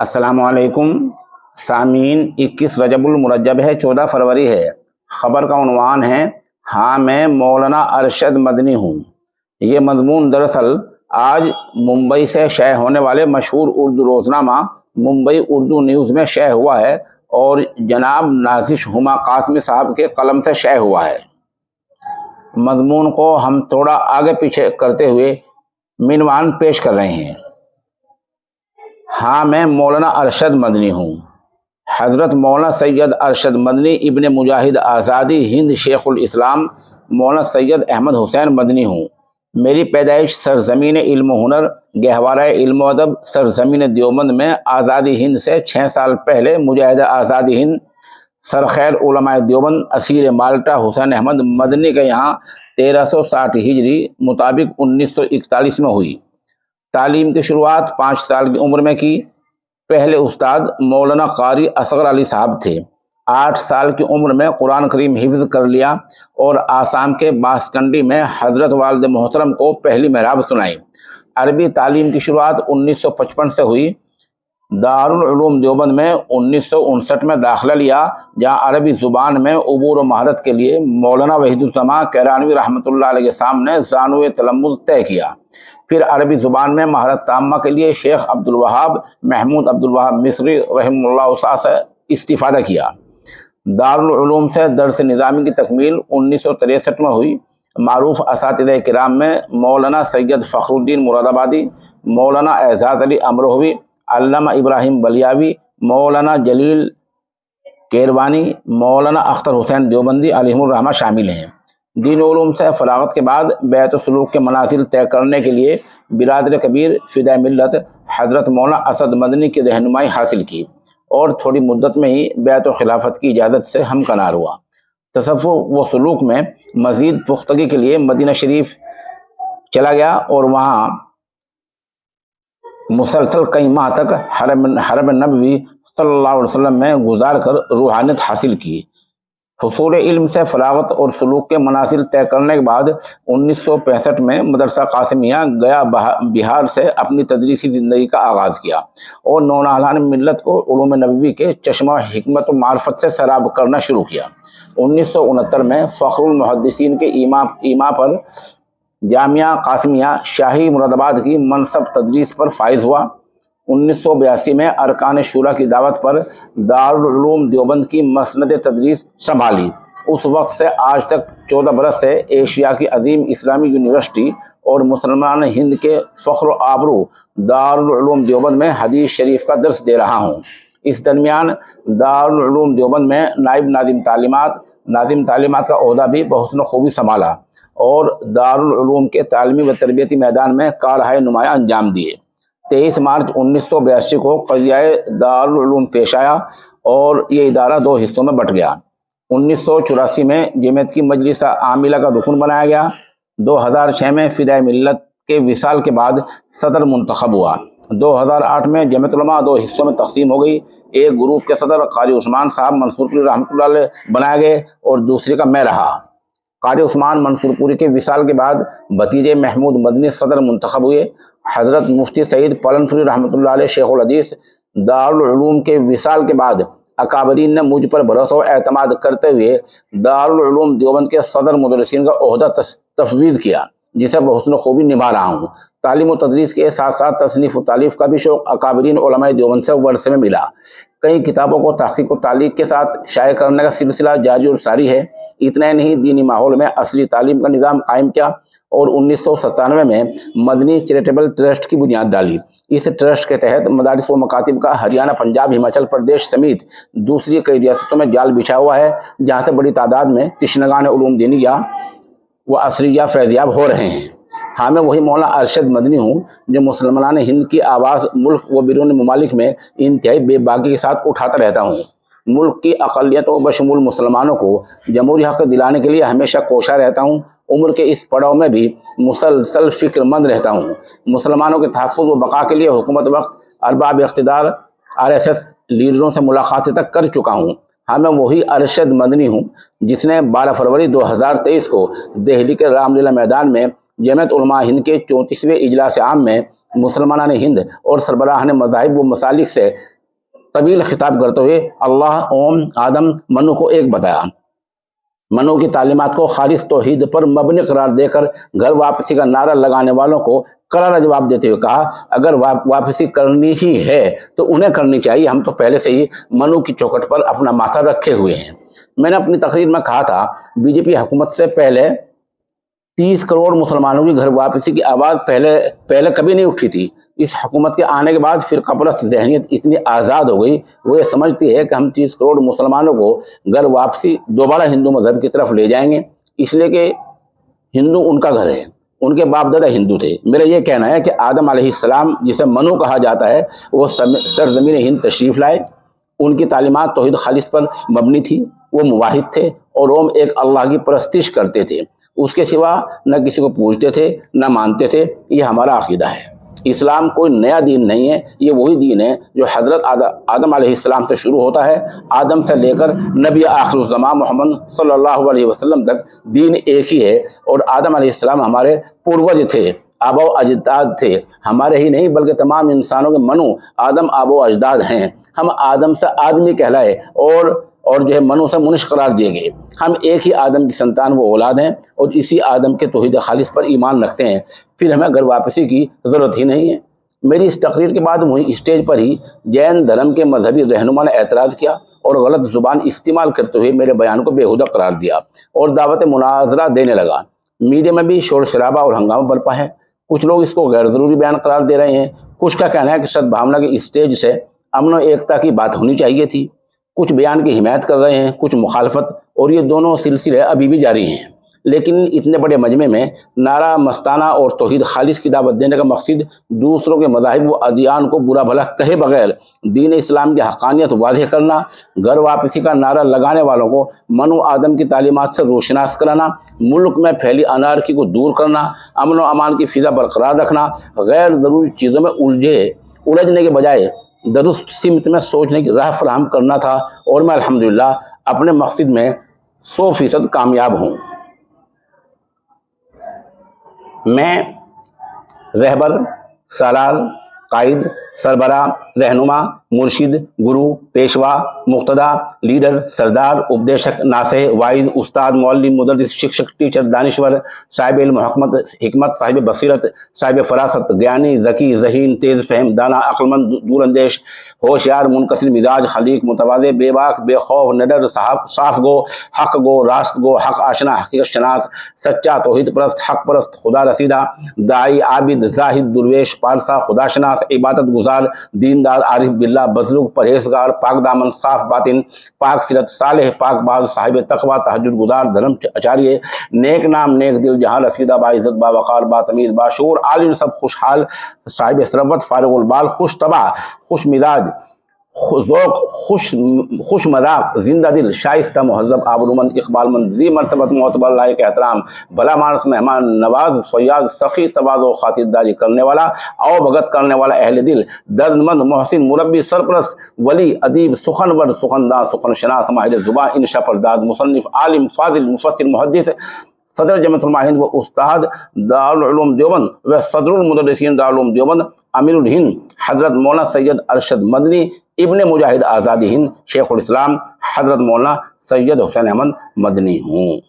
السلام علیکم سامعین، 21 رجب المرجب ہے، 14 فروری ہے۔ خبر کا عنوان ہے ہاں میں مولانا ارشد مدنی ہوں۔ یہ مضمون دراصل آج ممبئی سے شائع ہونے والے مشہور اردو روزنامہ ممبئی اردو نیوز میں شائع ہوا ہے اور جناب نازش ہما قاسمی صاحب کے قلم سے شائع ہوا ہے۔ مضمون کو ہم تھوڑا آگے پیچھے کرتے ہوئے عنوان پیش کر رہے ہیں۔ ہاں میں مولانا ارشد مدنی ہوں۔ حضرت مولانا سید ارشد مدنی ابن مجاہد آزادی ہند شیخ الاسلام مولانا سید احمد حسین مدنی ہوں۔ میری پیدائش سرزمین علم و ہنر گہوارہ علم و ادب سرزمین دیوبند میں آزادی ہند سے 6 سال پہلے مجاہد آزادی ہند سرخیر علماء دیوبند اسیر مالٹا حسین احمد مدنی کے یہاں 1360 ہجری مطابق 1941 میں ہوئی۔ تعلیم کی شروعات 5 سال کی عمر میں کی۔ پہلے استاد مولانا قاری اصغر علی صاحب تھے۔ 8 سال کی عمر میں قرآن کریم حفظ کر لیا اور آسام کے باسکنڈی میں حضرت والد محترم کو پہلی محراب سنائی۔ عربی تعلیم کی شروعات 1955 سے ہوئی۔ دارالعلوم دیوبند میں 1959 میں داخلہ لیا، جہاں عربی زبان میں عبور و مہارت کے لیے مولانا وحید الزماں کیرانوی رحمۃ اللہ علیہ کے سامنے زانوِ تلمذ طے کیا۔ پھر عربی زبان میں مہارت تامہ کے لیے شیخ عبدالوہاب محمود عبدالوہاب مصری رحمہ اللہ سے استفادہ کیا۔ دارالعلوم سے درس نظامی کی تکمیل 1963 میں ہوئی۔ معروف اساتذہ کرام میں مولانا سید فخر الدین مراد آبادی، مولانا اعزاز علی امروہوی، علامہ ابراہیم بلیاوی، مولانا جلیل کیروانی، مولانا اختر حسین دیوبندی علیہم الرحمہ شامل ہیں۔ دین علوم سے فراغت کے بعد بیت و سلوک کے منازل طے کرنے کے لیے برادر کبیر فدائے ملت حضرت مولانا اسد مدنی کی رہنمائی حاصل کی اور تھوڑی مدت میں ہی بیت و خلافت کی اجازت سے ہمکنار ہوا۔ تصوف و سلوک میں مزید پختگی کے لیے مدینہ شریف چلا گیا اور وہاں مسلسل کئی ماہ تک حرم نبوی صلی اللہ علیہ وسلم میں گزار کر روحانیت حاصل کی۔ حصول علم سے فراغت اور سلوک کے منازل طے کرنے کے بعد 1965 میں مدرسہ قاسمیہ گیا بہار سے اپنی تدریسی زندگی کا آغاز کیا اور نونہالان ملت کو علوم نبوی کے چشمہ حکمت و معرفت سے سیراب کرنا شروع کیا۔ 1969 میں فخر المحدثین کے ایما پر جامعہ قاسمیہ شاہی مراد آباد کی منصب تدریس پر فائز ہوا۔ 1982 میں ارکان شورا کی دعوت پر دارالعلوم دیوبند کی مسند تدریس سنبھالی۔ اس وقت سے آج تک 14 برس سے ایشیا کی عظیم اسلامی یونیورسٹی اور مسلمان ہند کے فخر و آبرو دارالعلوم دیوبند میں حدیث شریف کا درس دے رہا ہوں۔ اس درمیان دارالعلوم دیوبند میں نائب ناظم تعلیمات کا عہدہ بھی بحسن خوبی سنبھالا اور دارالعلوم کے تعلیمی و تربیتی میدان میں کارہائے نمایاں انجام دیے۔ 23 مارچ 1982 کو قضیہ دارالعلوم پیش آیا اور یہ ادارہ 2 حصوں میں بٹ گیا۔ 1984 میں جمعیت کی مجلس عاملہ کا رکن بنایا گیا۔ 2006 میں فدائے ملت کے وصال کے بعد صدر منتخب ہوا۔ 2008 میں جمعیت علماء 2 حصوں میں تقسیم ہو گئی۔ ایک گروپ کے صدر قاری عثمان صاحب منصور پوری رحمۃ اللہ علیہ بنائے گئے اور دوسرے کا میں رہا۔ قاری عثمان منصور پوری کے وصال کے بعد بھتیجے محمود مدنی صدر منتخب ہوئے۔ حضرت مفتی سعید پالن پوری رحمۃ اللہ علیہ شیخ الحدیث دارالعلوم کے وصال کے بعد اکابرین نے مجھ پر بھروسہ و اعتماد کرتے ہوئے دارالعلوم دیوبند کے صدر مدرسین کا عہدہ تفویض کیا، جسے بحسن خوبی نبھا رہا ہوں۔ تعلیم و تدریس کے ساتھ ساتھ تصنیف و تالیف کا بھی شوق اکابرین علماء دیوبند سے ورثے میں ملا۔ کئی کتابوں کو تحقیق و تعلیق کے ساتھ شائع کرنے کا سلسلہ جاری اور ساری ہے۔ اتنا ہی نہیں، دینی ماحول میں اصلی تعلیم کا نظام قائم کیا اور 1997 میں مدنی چیریٹیبل ٹرسٹ کی بنیاد ڈالی۔ اس ٹرسٹ کے تحت مدارس و مکاتب کا ہریانہ، پنجاب، ہماچل پردیش سمیت دوسری کئی ریاستوں میں جال بچھا ہوا ہے، جہاں سے بڑی تعداد میں تشنگان علوم دینیہ و عصریہ فیضیاب ہو رہے ہیں۔ ہاں میں وہی مولانا ارشد مدنی ہوں جو مسلمان ہند کی آواز ملک و بیرون ممالک میں انتہائی بے باکی کے ساتھ اٹھاتا رہتا ہوں۔ ملک کی اقلیتوں بشمول مسلمانوں کو جمہوری حق دلانے کے لیے ہمیشہ کوشاں رہتا ہوں۔ عمر کے اس پڑاؤ میں بھی مسلسل فکر مند رہتا ہوں۔ مسلمانوں کے تحفظ و بقا کے لیے حکومت وقت ارباب اقتدار RSS لیڈروں سے ملاقاتیں تک کر چکا ہوں۔ ہاں میں وہی ارشد مدنی ہوں جس نے 12 فروری 2023 کو دہلی کے رام لیلا میدان میں جمعیت علماء ہند کے 34ویں اجلاس عام میں مسلمان ہند اور سربراہان مذاہب و مسالک سے طویل خطاب کرتے ہوئے اللہ اوم آدم منو کو ایک بتایا۔ منو کی تعلیمات کو خالص توحید پر مبنی قرار دے کر گھر واپسی کا نعرہ لگانے والوں کو کرارا جواب دیتے ہوئے کہا اگر واپسی کرنی ہی ہے تو انہیں کرنی چاہیے، ہم تو پہلے سے ہی منو کی چوکھٹ پر اپنا ماتھا رکھے ہوئے ہیں۔ میں نے اپنی تقریر میں کہا تھا بی جے پی حکومت سے پہلے 30 کروڑ مسلمانوں کی گھر واپسی کی آواز پہلے کبھی نہیں اٹھی تھی۔ اس حکومت کے آنے کے بعد فرقہ پرست ذہنیت اتنی آزاد ہو گئی، وہ یہ سمجھتی ہے کہ ہم 30 کروڑ مسلمانوں کو گھر واپسی دوبارہ ہندو مذہب کی طرف لے جائیں گے، اس لیے کہ ہندو ان کا گھر ہے، ان کے باپ دادا ہندو تھے۔ میرا یہ کہنا ہے کہ آدم علیہ السلام جسے منو کہا جاتا ہے وہ سرزمین ہند تشریف لائے، ان کی تعلیمات توحید خالص پر مبنی تھی، وہ موحد تھے اور وہ ایک اللہ کی پرستش کرتے تھے، اس کے سوا نہ کسی کو پوجتے تھے نہ مانتے تھے۔ یہ ہمارا عقیدہ ہے۔ اسلام کوئی نیا دین نہیں ہے، یہ وہی دین ہے جو حضرت آدم علیہ السلام سے شروع ہوتا ہے۔ آدم سے لے کر نبی آخر الزمان محمد صلی اللہ علیہ وسلم تک دین ایک ہی ہے، اور آدم علیہ السلام ہمارے پوروج تھے، آبا و اجداد تھے، ہمارے ہی نہیں بلکہ تمام انسانوں کے منو آدم آبا و اجداد ہیں۔ ہم آدم سے آدمی کہلائے اور جو ہے منو سے منش قرار دیے گئے۔ ہم ایک ہی آدم کی سنتان و اولاد ہیں اور اسی آدم کے توحید خالص پر ایمان رکھتے ہیں، پھر ہمیں گھر واپسی کی ضرورت ہی نہیں ہے۔ میری اس تقریر کے بعد وہیں اسٹیج پر ہی جین دھرم کے مذہبی رہنما نے اعتراض کیا اور غلط زبان استعمال کرتے ہوئے میرے بیان کو بیہودہ قرار دیا اور دعوت مناظرہ دینے لگا۔ میڈیا میں بھی شور شرابہ اور ہنگامہ برپا ہے، کچھ لوگ اس کو غیر ضروری بیان قرار دے رہے ہیں، کچھ کا کہنا ہے کہ سدبھاونا کے اسٹیج سے امن و ایکتا کی بات ہونی چاہیے تھی، کچھ بیان کی حمایت کر رہے ہیں، کچھ مخالفت، اور یہ دونوں سلسلے ابھی بھی جاری ہیں۔ لیکن اتنے بڑے مجمع میں نعرہ مستانہ اور توحید خالص کی دعوت دینے کا مقصد دوسروں کے مذاہب و ادیان کو برا بھلا کہے بغیر دین اسلام کی حقانیت واضح کرنا، گھر واپسی کا نعرہ لگانے والوں کو منو آدم کی تعلیمات سے روشناس کرانا، ملک میں پھیلی انارکی کو دور کرنا، امن و امان کی فضا برقرار رکھنا، غیر ضروری چیزوں میں الجھنے کے بجائے درست سمت میں سوچنے کی راہ فراہم کرنا تھا، اور میں الحمدللہ اپنے مقصد میں 100% کامیاب ہوں۔ میں رہبر، سالار، قائد، سربراہ، رہنما، مرشد، گرو، پیشوا، مقتدا، لیڈر، سردار، اپدیشک، ناصح، وائز، استاد، معلم، مدرس، شکشک، ٹیچر، دانشور، صاحب علم، حکمت، صاحب بصیرت، صاحب فراست، گیانی، ذکی، ذہین، تیز فہم، دانا، عقل مند، دور اندیش، ہوشیار، منکسر مزاج، خلیق، متواضع، بے باک، بے خوف، نڈر، صاف گو، حق گو، راست گو، حق آشنا، حقیقت شناس، سچا، توحید پرست، حق پرست، خدا رسیدہ، داعی، عابد، زاہد، درویش، پارسا، خدا شناس، عبادت گزار، دیندار، عارف باللہ، بزرگ، پرہیزگار، پاک دامن، صاف باطن، پاک سیرت، صالح، پاک باز، صاحب تقوی، تہجد گزار، دھرم آچاریہ، نیک نام، نیک دل، جہاں رسیدہ، باعزت، باوقار، باتمیز، باشعور، عالم سب، خوشحال، صاحب ثروت، فارغ البال، خوش طبع، خوش مزاج، ذوق، خوش مذاق، زندہ دل، شائستہ، مہذب، آبرومند، اقبال مند، ذی مرتبت، معتبر، لائق احترام، بھلا مانس، مہمان نواز، فیاض، سخی، تواضع، خاطرداری کرنے والا، آؤ بھگت کرنے والا، اہل دل، درد مند، محسن، مربی، سرپرست، ولی، ادیب، سخنور، سخنداں، سخن شناس، ماہر زباں، انشا پرداز، مصنف، عالم، فاضل، مفسر، محدث، صدر جمعیت علماء ہند و استاد دارالعلوم دیوبند و صدر المدرسین دارالعلوم دیوبند، امیر الہند حضرت مولانا سید ارشد مدنی ابن مجاہد آزادی ہند، شیخ الاسلام حضرت مولانا سید حسین احمد مدنی ہوں۔